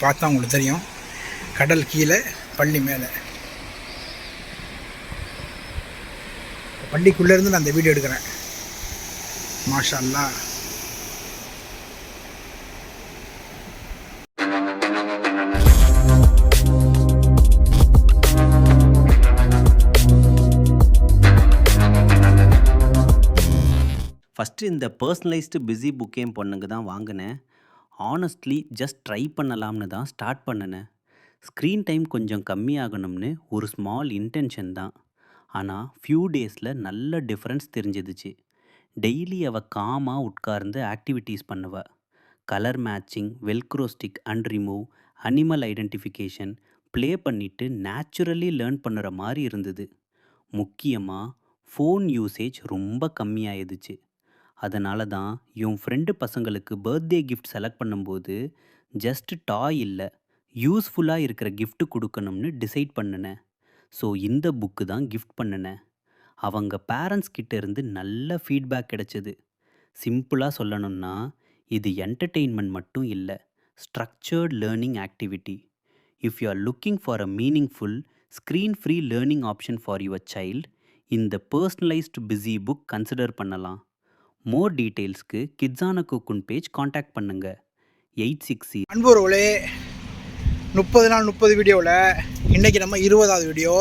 பார்த்தா உங்களுக்கு தெரியும், கடல் கீழே பள்ளி மேலே. பள்ளிக்குள்ளேருந்து நான் அந்த வீடியோ எடுக்கிறேன். மாஷா அல்லாஹ். ஃபஸ்ட்டு இந்த பர்சனலைஸ்டு பிஸி புக்கே என் பொண்ணுக்கு தான் வாங்கினேன். ஆனஸ்ட்லி ஜஸ்ட் ட்ரை பண்ணலாம்னு தான் ஸ்டார்ட் பண்ணினேன். ஸ்க்ரீன் டைம் கொஞ்சம் கம்மியாகணும்னு ஒரு ஸ்மால் இன்டென்ஷன் தான். ஆனால் ஃபியூ டேஸில் நல்ல டிஃப்ரென்ஸ் தெரிஞ்சிடுச்சு. டெய்லி அவள் காமாக உட்கார்ந்து ஆக்டிவிட்டீஸ் பண்ணுவா. Colour matching, Velcro stick and remove, animal identification play பண்ணிவிட்டு நேச்சுரலி லேர்ன் பண்ணுற மாதிரி இருந்தது. முக்கியமாக ஃபோன் யூசேஜ் ரொம்ப கம்மியாயிடுச்சு. அதனால தான் என் ஃப்ரெண்டு பசங்களுக்கு பர்த்டே கிஃப்ட் செலக்ட் பண்ணும்போது ஜஸ்ட் டாய் இல்லை, யூஸ்ஃபுல்லாக இருக்கிற கிஃப்ட் கொடுக்கணும்னு டிசைட் பண்ணினேன். ஸோ இந்த புக்கு தான் கிஃப்ட் பண்ணினேன். அவங்க பேரண்ட்ஸ் கிட்ட இருந்து நல்ல ஃபீட்பேக் கிடைச்சது. சிம்பிளாக சொல்லணும்னா இது என்டர்டெயின்மெண்ட் மட்டும் இல்லை, structured learning activity. If you are looking for a meaningful screen free learning option for your child, இந்த பர்சனலைஸ்டு பிஸி புக் கன்சிடர் பண்ணலாம். மோர் டீட்டெயில்ஸ்க்கு கிட்ஸான குக்குன் பேஜ் காண்டாக்ட் பண்ணுங்க. 860. அன்புறவுகளே, 30 நாள் 30 வீடியோவில் இன்றைக்கி நம்ம 20வது வீடியோ.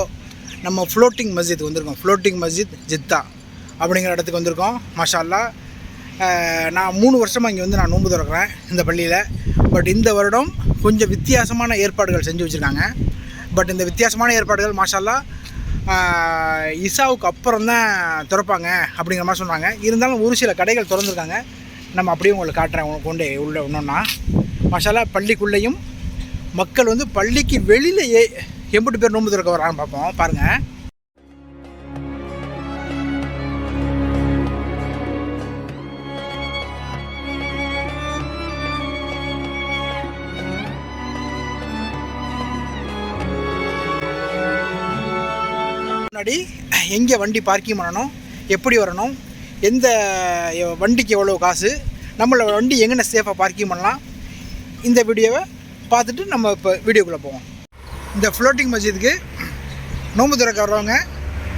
நம்ம ஃப்ளோட்டிங் மஸ்ஜித் வந்திருக்கோம். ஃப்ளோட்டிங் மஸ்ஜித் ஜித்தா அப்படிங்கிற இடத்துக்கு வந்திருக்கோம். மாஷா அல்லாஹ். நான் 3 வருஷமாக இங்கே வந்து நான் நோன்பு திறக்கிறேன் இந்த பள்ளியில். பட் இந்த வருடம் கொஞ்சம் வித்தியாசமான ஏற்பாடுகள் செஞ்சு வச்சுருக்காங்க. பட் இந்த வித்தியாசமான ஏற்பாடுகள் மாஷா அல்லாஹ் இசாவுக்கு அப்புறம் தான் திறப்பாங்க அப்படிங்கிற மாதிரி சொன்னாங்க. இருந்தாலும் ஒரு சில கடைகள் திறந்துருக்காங்க. நம்ம அப்படியே உங்களுக்கு காட்டுறேன் கொண்டே உள்ள ஒன்றா. மாஷா அல்லாஹ் பள்ளிக்குள்ளேயும் மக்கள் வந்து பள்ளிக்கு வெளியிலேயே எம்பிட்டு பேர் நோன்பு திறக்க வராங்க பார்ப்போம். பாருங்கள். முன்னாடி எங்கே வண்டி பார்க்கிங் பண்ணணும், எப்படி வரணும், எந்த வண்டிக்கு எவ்வளோ காசு, நம்மளோட வண்டி எங்கே சேஃபாக பார்க்கிங் பண்ணலாம், இந்த வீடியோவை பார்த்துட்டு நம்ம இப்போ வீடியோக்குள்ளே போவோம். இந்த ஃப்ளோட்டிங் மஸ்ஜிதுக்கு நோன்பு திறக்க வர்றவங்க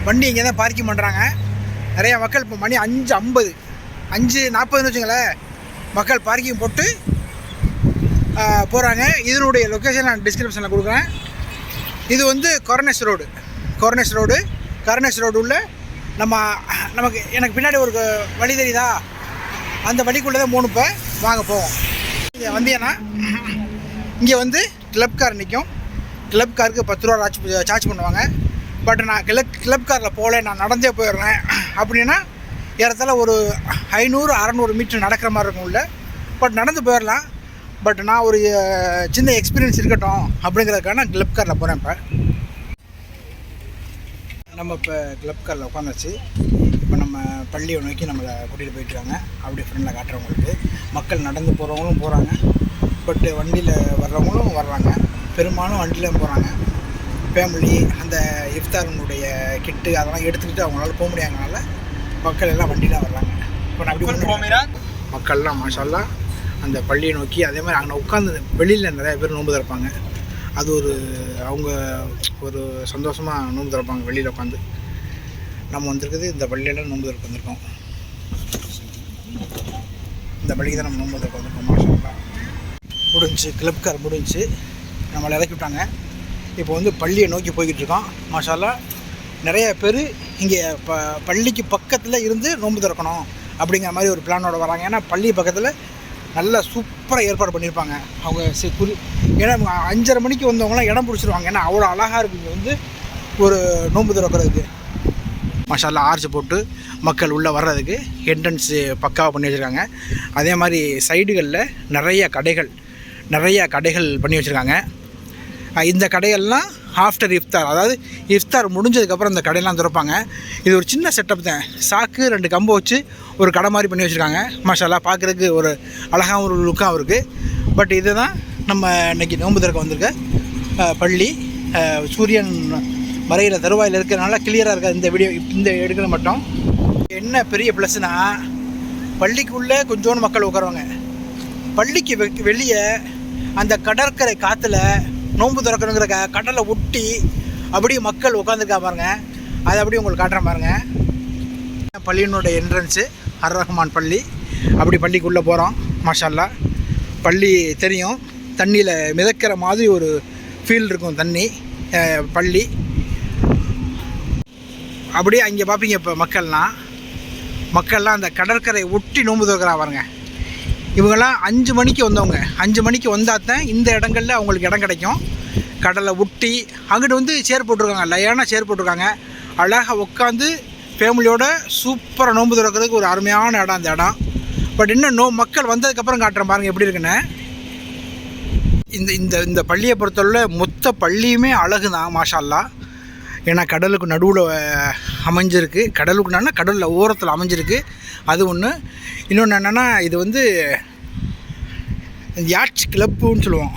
வண்டி இங்கே தான் பார்க்கிங் பண்ணுறாங்க. நிறையா மக்கள் இப்போ மணி 5:50 5:40 வச்சுங்களேன், மக்கள் பார்க்கிங் போட்டு போகிறாங்க. இதனுடைய லொக்கேஷன் நான் டிஸ்கிரிப்ஷனில் கொடுக்குறேன். இது வந்து கொரனேஸ் ரோடு உள்ள எனக்கு பின்னாடி ஒரு வழி தெரியுதா, அந்த வழிக்குள்ளே தான் 3 பேர் வாங்க போவோம். இங்கே வந்தீங்கன்னா இங்கே வந்து கிளப் கார் நிற்கும். கிளப் காருக்கு 10 ரூபா சார்ஜ் பண்ணுவாங்க. பட் நான் கிளப் காரில் போகல, நான் நடந்தே போயிடுறேன் அப்படின்னா ஏறத்தாழ ஒரு 500-600 மீட்டர் நடக்கிற மாதிரி இருக்கும் உள்ள. பட் நடந்து போயிடலாம். பட் நான் ஒரு சின்ன எக்ஸ்பீரியன்ஸ் இருக்கட்டும் அப்படிங்கிறதுக்காக நான் கிளப் காரில் போகிறேன். நம்ம இப்போ கிளப் காரில் உட்காந்துச்சு. இப்போ நம்ம பள்ளியை நோக்கி நம்மளை கூட்டிகிட்டு போயிட்டுருக்காங்க. அப்படி ஃப்ரெண்டில் காட்டுறவங்களுக்கு மக்கள் நடந்து போகிறவங்களும் போகிறாங்க. பட் வண்டியில் வர்றவங்களும் வர்றாங்க. பெரும்பாலும் வண்டியில் போகிறாங்க. ஃபேமிலி அந்த இஃப்தாரினுடைய கிட்டு அதெல்லாம் எடுத்துக்கிட்டு அவங்களால போக முடியாதனால மக்கள் எல்லாம் வண்டியில் வர்றாங்க. இப்போ நான் அப்படி மக்கள்லாம் மாஷா அல்லாஹ் அந்த பள்ளியை நோக்கி, அதே மாதிரி அங்கே உட்காந்து வெளியில் நிறைய பேர் நோன்பு திறப்பாங்க. அது அவங்க ஒரு சந்தோஷமாக நோன்பு திறப்பாங்க வெளியில் உட்காந்து. நம்ம வந்திருக்குது இந்த பள்ளியில் நோன்பு திறக்க வந்திருக்கோம். இந்த பள்ளிக்கு தான் நம்ம நோன்பு திறக்க வந்திருக்கோம். மாஷா அல்லாஹ். முடிஞ்சு கிளப் கார் முடிஞ்சு நம்மளை இறக்கி விட்டாங்க. இப்போ வந்து பள்ளியை நோக்கி போய்கிட்டு இருக்கோம். மாஷா அல்லாஹ். நிறைய பேர் இங்கே பள்ளிக்கு பக்கத்தில் இருந்து நோன்பு திறக்கணும் அப்படிங்கிற மாதிரி ஒரு பிளானோட வராங்க. ஏன்னா பள்ளி பக்கத்தில் நல்லா சூப்பராக ஏற்பாடு பண்ணியிருப்பாங்க அவங்க. ஏன்னா 5:30 மணிக்கு வந்தவங்களாம் இடம் பிடிச்சிருவாங்க. ஏன்னா அவ்வளோ அழகாக இருக்குது இங்கே வந்து ஒரு நோன்பு திறக்கிறதுக்கு. மாஷா அல்லாஹ் ஆர்ச் போட்டு மக்கள் உள்ளே வர்றதுக்கு என்ட்ரன்ஸு பக்காவாக பண்ணி வச்சுருக்காங்க. அதே மாதிரி சைடுகளில் நிறைய கடைகள் பண்ணி வச்சுருக்காங்க. இந்த கடைகள்லாம் ஆஃப்டர் இஃப்தார், அதாவது இஃப்தார் முடிஞ்சதுக்கப்புறம் இந்த கடையெல்லாம் திறப்பாங்க. இது ஒரு சின்ன செட்டப் தான். சாக்கு 2 கம்பை வச்சு ஒரு கடை மாதிரி பண்ணி வச்சுருக்காங்க. மாஷா அல்லாஹ் பார்க்குறதுக்கு ஒரு அழகாக ஒரு லுக்காகவும் இருக்குது. பட் இது தான் நம்ம இன்றைக்கி நோன்பு திறக்க வந்திருக்க பள்ளி. சூரியன் மறைகிற தருவாயில் இருக்கிறதுனால கிளியராக இருக்காது இந்த வீடியோ இந்த எடுக்கிறது மட்டும். என்ன பெரிய ப்ளஸ்னால் பள்ளிக்குள்ளே கொஞ்சோண்டு மக்கள் உட்காருவாங்க. பள்ளிக்கு வெளியே அந்த கடற்கரை காற்றுல நோன்பு திறக்கணுங்கிற கடலை ஒட்டி அப்படியே மக்கள் உட்காந்துருக்கா பாருங்க. அதை அப்படியே உங்களுக்கு காட்டுறேன் பாருங்க. பள்ளியினுடைய என்ட்ரன்ஸு அர் ரஹ்மான் பள்ளி. அப்படி பள்ளிக்குள்ளே போகிறோம். மாஷா அல்லாஹ். பள்ளி தெரியும், தண்ணியில் மிதக்கிற மாதிரி ஒரு ஃபீல் இருக்கும் தண்ணி பள்ளி. அப்படியே அங்கே பார்ப்பீங்க. இப்போ மக்கள்லாம் அந்த கடற்கரை ஒட்டி நோன்பு திறக்கிறா பாருங்க. இவங்கெல்லாம் 5 மணிக்கு வந்தவங்க. 5 மணிக்கு வந்தால் தான் இந்த இடங்களில் அவங்களுக்கு இடம் கிடைக்கும். கடலை ஒட்டி அங்கிட்டு வந்து சேர் போட்டிருக்காங்க, லைனாக சேர் போட்டிருக்காங்க. அழகாக உட்காந்து ஃபேமிலியோட சூப்பராக நோன்பு திறக்கிறதுக்கு ஒரு அருமையான இடம் அந்த இடம். பட் இன்னும் மக்கள் வந்ததுக்கப்புறம் காட்டுறேன் பாருங்கள் எப்படி இருக்குன்னு. இந்த பள்ளியை பொறுத்தவரை மொத்த பள்ளியுமே அழகு தான் மாஷா அல்லாஹ். ஏன்னா கடலுக்கு நடுவில் அமைஞ்சிருக்கு. கடலில் ஓரத்தில் அமைஞ்சிருக்கு. அது ஒன்று. இன்னொன்று என்னென்னா, இது வந்து யாட்ச் கிளப்புன்னு சொல்லுவோம்.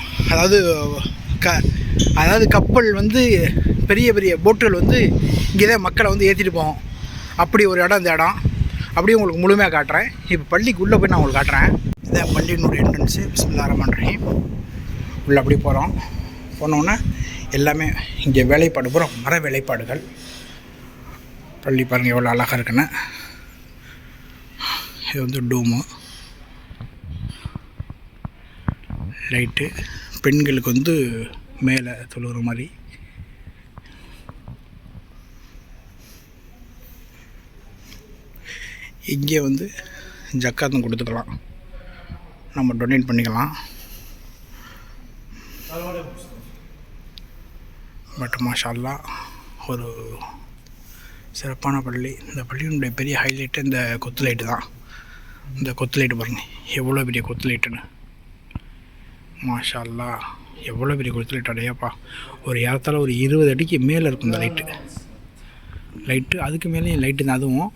அதாவது கப்பல் வந்து பெரிய பெரிய போட்டுகள் வந்து இங்கே தான் மக்களை வந்து ஏற்றிட்டு போவோம். அப்படி ஒரு இடம் இந்த இடம். அப்படியே உங்களுக்கு முழுமையாக காட்டுறேன். இப்போ பள்ளிக்குள்ளே போய் நான் உங்களுக்கு காட்டுறேன். இதான் பள்ளியினுடைய என்ட்ரன்ஸு. பிஸ்மில்லாஹ் ரஹ்மான் ரஹீம். உள்ளே அப்படி போகிறோம். போனோன்னே எல்லாமே இங்கே வேலைப்பாடு பூரா மர வேலைப்பாடுகள். பள்ளி பாருங்கள் எவ்வளோ அழகாக இருக்குன்னு. இது வந்து டூமு லைட்டு. பெண்களுக்கு வந்து மேலே தொழுகிற மாதிரி. இங்கே வந்து ஜக்காத்தும் கொடுத்துக்கலாம், நம்ம டொனேட் பண்ணிக்கலாம். பட் மாஷா அல்லாஹ் ஒரு சிறப்பான பள்ளி. இந்த பள்ளியினுடைய பெரிய ஹைலைட்டு இந்த கொத்து லைட்டு தான். இந்த கொத்து லைட்டு பாருங்கள் எவ்வளோ பெரிய கொத்து லைட்டுன்னு. மாஷா அல்லாஹ் எவ்வளோ பெரிய கொத்து லைட். அடையாப்பா, ஒரு ஏறத்தால் ஒரு 20 அடிக்கு மேலே இருக்கும் இந்த லைட்டு. அதுக்கு மேலேயும் லைட்டு தான். அதுவும்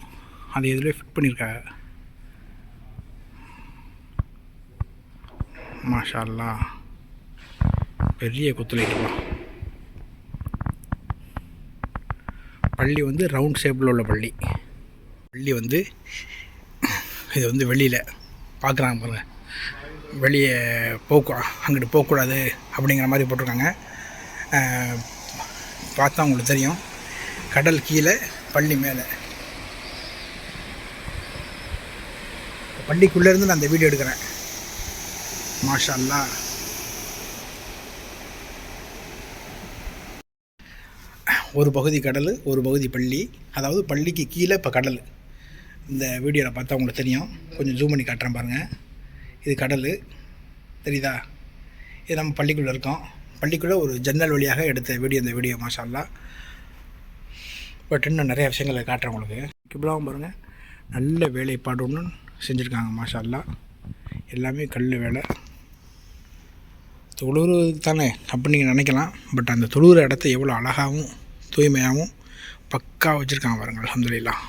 அதை எதுலேயே ஃபிட் பண்ணியிருக்காங்க. மாஷா அல்லாஹ் பெரிய கொத்து லைட்டுப்பா. பள்ளி வந்து ரவுண்ட் ஷேப்பில் உள்ள பள்ளி வந்து இது வந்து வெளியில் பார்க்குறாங்க பாருங்கள். வெளியே அங்கிட்டு போகக்கூடாது அப்படிங்கிற மாதிரி போட்டிருக்காங்க. பார்த்தா உங்களுக்கு தெரியும். கடல் கீழே, பள்ளி மேலே. பள்ளிக்குள்ளேருந்து நான் அந்த வீடியோ எடுக்கிறேன். மாஷா அல்லாஹ். ஒரு பகுதி கடல், ஒரு பகுதி பள்ளி. அதாவது பள்ளிக்கு கீழே இப்போ கடல். இந்த வீடியோவில் பார்த்தா உங்களுக்கு தெரியும். கொஞ்சம் ஜூம் பண்ணி காட்டுறேன் பாருங்கள். இது கடல் தெரியுதா? இது நம்ம பள்ளிக்குள்ளே இருக்கோம். பள்ளிக்குள்ளே ஒரு ஜன்னல் வழியாக எடுத்த இந்த வீடியோ மாஷா அல்லாஹ். பட் இன்னும் நிறைய விஷயங்களை காட்டுறேன் உங்களுக்கு. கிப்லாவும் பாருங்கள், நல்ல வேலைப்பாடு ஒன்று செஞ்சுருக்காங்க மாஷா அல்லாஹ். எல்லாமே கல் வேலை. தொழுகிறது தானே அப்படின்னு நீங்கள் நினைக்கலாம். பட் அந்த தொழுகிற இடத்த எவ்வளோ அழகாகவும் தூய்மையாகவும் பக்கா வச்சுருக்காங்க பாருங்கள். அல்ஹம்துலில்லாஹ்.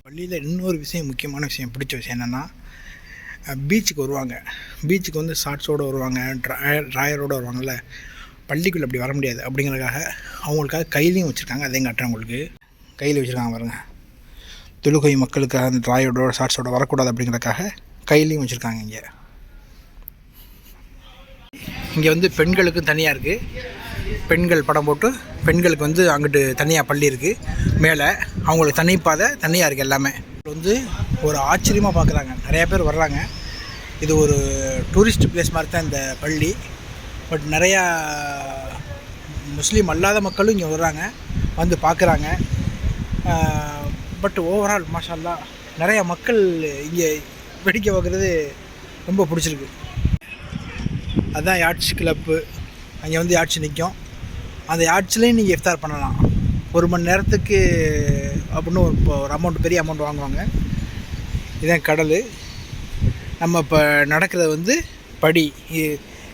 பள்ளியில் இன்னொரு விஷயம், முக்கியமான விஷயம், பிடிச்ச விஷயம் என்னென்னா, பீச்சுக்கு வருவாங்க. பீச்சுக்கு வந்து ஷார்ட்ஸோடு வருவாங்க, ட்ராயரோடு வருவாங்கள்ல. பள்ளிக்குள்ளே அப்படி வர முடியாது. அப்படிங்கிறதுக்காக அவங்களுக்காக கையிலையும் வச்சுருக்காங்க. அதையும் காட்டுறேன் உங்களுக்கு. கையில் வச்சுருக்காங்க பாருங்கள். தொழுகை மக்களுக்காக அந்த ட்ராயரோட ஷார்ட்ஸோடு வரக்கூடாது அப்படிங்கிறதுக்காக கையிலையும் வச்சுருக்காங்க. இங்கே வந்து பெண்களுக்கும் தனியாக இருக்குது. பெண்கள் படம் போட்டு பெண்களுக்கு வந்து அங்கிட்டு தனியாக பள்ளி இருக்குது. மேலே அவங்களுக்கு தனிப்பாதை தனியாக இருக்குது. எல்லாமே வந்து ஒரு ஆச்சரியமாக பார்க்குறாங்க. நிறையா பேர் வர்றாங்க. இது ஒரு டூரிஸ்ட் பிளேஸ் மாதிரி தான் இந்த பள்ளி. பட் நிறையா முஸ்லீம் அல்லாத மக்களும் இங்கே வர்றாங்க, வந்து பார்க்குறாங்க. பட் ஓவரால் மாஷா அல்லாஹ் நிறையா மக்கள் இங்கே வேடிக்கை பார்க்குறது ரொம்ப பிடிச்சிருக்கு. அதுதான் யாட்ச் கிளப்பு. அங்கே வந்து யாட்ச் நிற்கும். அந்த யாட்ச்லேயும் நீங்கள் இஃப்தார் பண்ணலாம். 1 மணி நேரத்துக்கு அப்படின்னு ஒரு அமௌண்ட், பெரிய அமௌண்ட் வாங்குவாங்க. இதுதான் கடல். நம்ம இப்போ நடக்கிறது வந்து படி.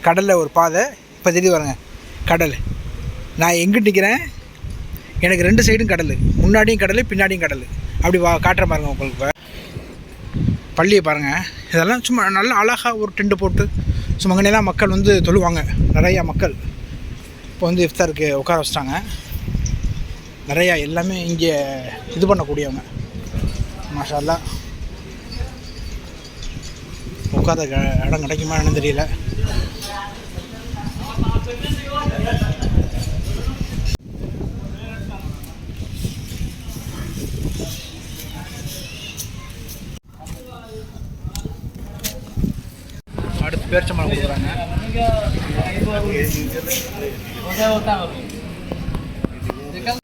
கடலில் ஒரு பாதை. இப்போ தெரியுது பாருங்க கடல். நான் எங்கே நிற்கிறேன், எனக்கு 2 சைடும் கடல். முன்னாடியும் கடல், பின்னாடியும் கடல். அப்படி காட்டுற பாருங்கள் உங்களுக்கு. பள்ளியை பாருங்கள். இதெல்லாம் சும்மா நல்லா அழகாக ஒரு டென்ட் போட்டு சும்மா அங்கேலாம் மக்கள் வந்து தொழுவாங்க. நிறையா மக்கள் இப்போ வந்து இஃப்தாருக்கு உட்கார வச்சிட்டாங்க. நிறையா எல்லாமே இங்கே இது பண்ணக்கூடியவங்க மாஷா அல்லாஹ். உட்கார இடம் கிடைக்குமா என்னன்னு தெரியல. அடுத்து பேரிச்சம்பழம் கொடுக்குறாங்க.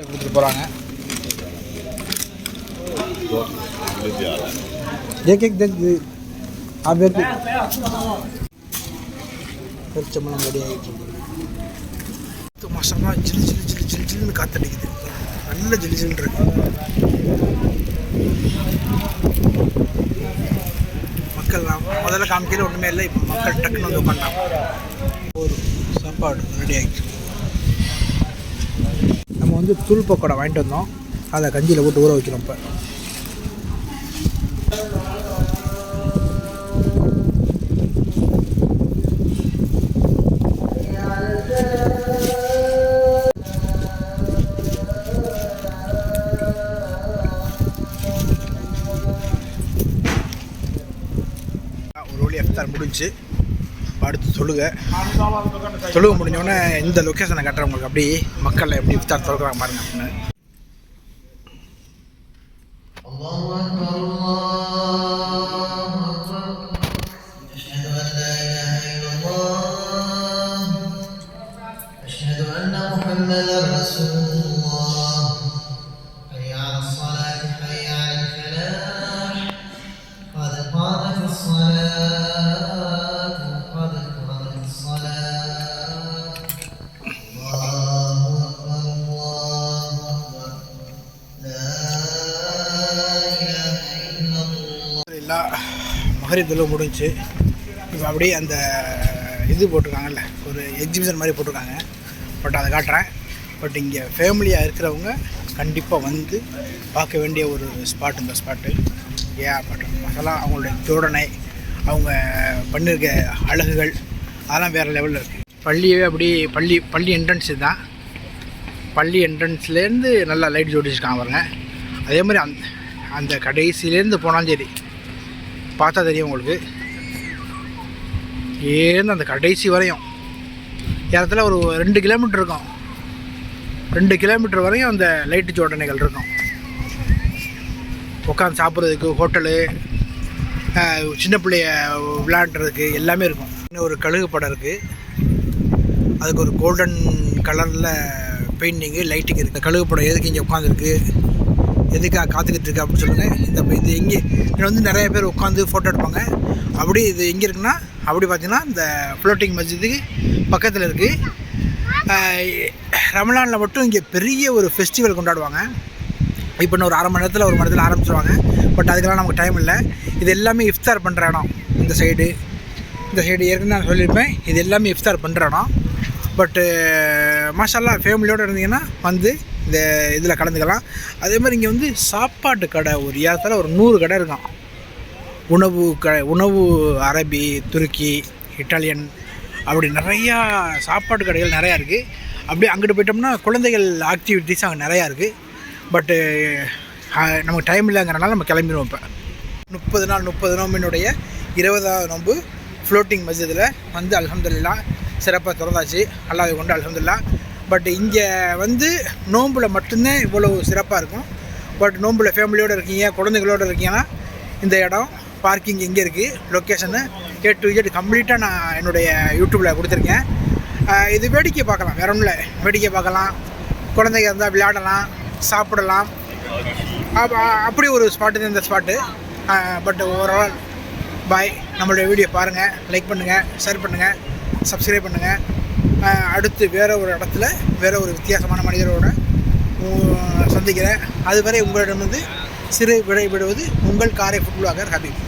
கொடுத்துட்டு போகிறாங்க. பேரிச்சம்பழம் ரெடி ஆகிட்டு இருக்கு. மசாலா ஜில்லு ஜில்லு ஜில்லு ஜில்லு ஜில்லுன்னு காற்றடிக்குது. நல்ல ஜில்லு ஜில்லுன்னு இருக்கு. மக்கள் முதல்ல காமிக்கையில் ஒன்றுமே இல்லை. இப்போ மக்கள் டக்குன்னு வந்து உட்காண்டாங்க. ஒரு சாப்பாடு ரெடி ஆகிட்டு. நம்ம வந்து தூள் பக்கோடா வாங்கிட்டு வந்தோம். அதை கஞ்சியில் போட்டு ஊற வைக்கிறோம். இப்போ ஒரு வழி இஃப்தார் முடிஞ்சு. அடுத்து தொழுகை முடிஞ்சோடனே இந்த லொக்கேஷனை கட்டுறவங்களுக்கு அப்படி மக்கள் எப்படி இஃப்தார் தொழுகிறாங்க பாருங்க அப்படின்னு. மகரிப் தொழுகை முடிஞ்சு. இப்போ அப்படியே அந்த இது போட்டிருக்காங்கல்ல, ஒரு எக்ஸிபிஷன் மாதிரி போட்டிருக்காங்க. பட் அதை காட்டுறேன். பட் இங்கே ஃபேமிலியாக இருக்கிறவங்க கண்டிப்பாக வந்து பார்க்க வேண்டிய ஒரு ஸ்பாட் இந்த ஸ்பாட்டு. பட் மசாலா அவங்களுடைய ஜோடனை, அவங்க பண்ணியிருக்க அழகுகள் அதெல்லாம் வேறு லெவலில் இருக்குது. பள்ளியே அப்படி பள்ளி என்ட்ரன்ஸ் தான். பள்ளி என்ட்ரன்ஸ்லேருந்து நல்லா லைட் ஜோடிச்சிருக்காங்க பாருங்க. அதே மாதிரி அந்த கடைசியிலேருந்து போனாலும் சரி பார்த்தா தெரியும் உங்களுக்கு. ஏன்னு அந்த கடைசி வரையும் இடத்துல ஒரு 2 கிலோமீட்டர் இருக்கும். 2 கிலோமீட்டர் வரையும் அந்த லைட்டு ஜோடனைகள் இருக்கும். உட்காந்து சாப்பிட்றதுக்கு ஹோட்டலு, சின்ன பிள்ளைய விளையாடுறதுக்கு எல்லாமே இருக்கும். இன்னும் ஒரு கழுகு படம் இருக்குது. அதுக்கு ஒரு கோல்டன் கலரில் பெயிண்டிங்கு லைட்டிங் இருக்குது. கழுகு படம் எதுக்கு இங்கே உட்காந்துருக்கு, எதுக்காக காத்துக்கிட்டு இருக்கு அப்படின்னு சொல்லுங்கள். இது எங்கே வந்து நிறைய பேர் உட்காந்து ஃபோட்டோ எடுப்பாங்க. அப்படி இது எங்கே இருக்குன்னா, அப்படி பார்த்திங்கன்னா இந்த ஃப்ளோட்டிங் மஸ்ஜிதுக்கு பக்கத்தில் இருக்குது. ரமலானில் மட்டும் இங்கே பெரிய ஒரு ஃபெஸ்டிவல் கொண்டாடுவாங்க. இப்போ இன்னும் ஒரு 1/2 மணி நேரத்தில் 1 மணி நேரத்தில் ஆரம்பிச்சிருவாங்க. பட் அதுக்கெல்லாம் நமக்கு டைம் இல்லை. இது எல்லாமே இஃப்தார் பண்ணுற இடம். இந்த சைடு ஏற்கனவே நான் சொல்லியிருப்பேன். இது எல்லாமே இஃப்தார் பண்ணுற இடம். பட்டு மாஷால்லா ஃபேமிலியோடு இருந்தீங்கன்னா வந்து இந்த இதில் கலந்துக்கலாம். அதே மாதிரி இங்கே வந்து சாப்பாட்டு கடை ஒரு ஏறத்தால் ஒரு 100 கடை இருக்கும். உணவு அரபி, துருக்கி, இட்டாலியன் அப்படி நிறையா சாப்பாட்டு கடைகள் நிறையா இருக்குது. அப்படியே அங்கிட்டு போயிட்டோம்னா குழந்தைகள் ஆக்டிவிட்டீஸ் அங்கே நிறையா இருக்குது. பட்டு நமக்கு டைம் இல்லைங்கிறனால நம்ம கிளம்பிடுவோம். இப்போ 30 நோம்பினுடைய 20வது நோம்பு ஃப்ளோட்டிங் மஸ்ஜிதில் வந்து அல்ஹம்துலில்லாஹ் சிறப்பாக திறந்தாச்சு. அல்லாஹ்வை கொண்டு அல்ஹம்துலில்லாஹ். பட் இங்கே வந்து நோம்பில் மட்டும்தான் இவ்வளவு சிறப்பாக இருக்கும். பட் நோம்பில் ஃபேமிலியோடு இருக்கீங்க, குழந்தைகளோடு இருக்கீங்கன்னா இந்த இடம் பார்க்கிங் எங்கே இருக்குது, லொக்கேஷனு A to Z கம்ப்ளீட்டாக நான் என்னுடைய யூடியூப்பில் கொடுத்துருக்கேன். இது வேடிக்கை பார்க்கலாம், வேற ஒன்றும் இல்லை. வேடிக்கை பார்க்கலாம், குழந்தைங்க இருந்தால் விளையாடலாம், சாப்பிடலாம். அப்படி ஒரு ஸ்பாட்டு தான் இந்த ஸ்பாட்டு. பட் ஓவரால் பாய். நம்மளுடைய வீடியோ பாருங்கள், லைக் பண்ணுங்கள், ஷேர் பண்ணுங்கள், சப்ஸ்கிரைப் பண்ணுங்கள். அடுத்து வேறு ஒரு இடத்துல வேறு ஒரு வித்தியாசமான மனிதரோடு சந்திக்கிறேன். அதுவரை உங்களிடமிருந்து சிறு விடைபெறுவது உங்கள் காரை ஃபுட் வ்ளாகர் ஹபீப்.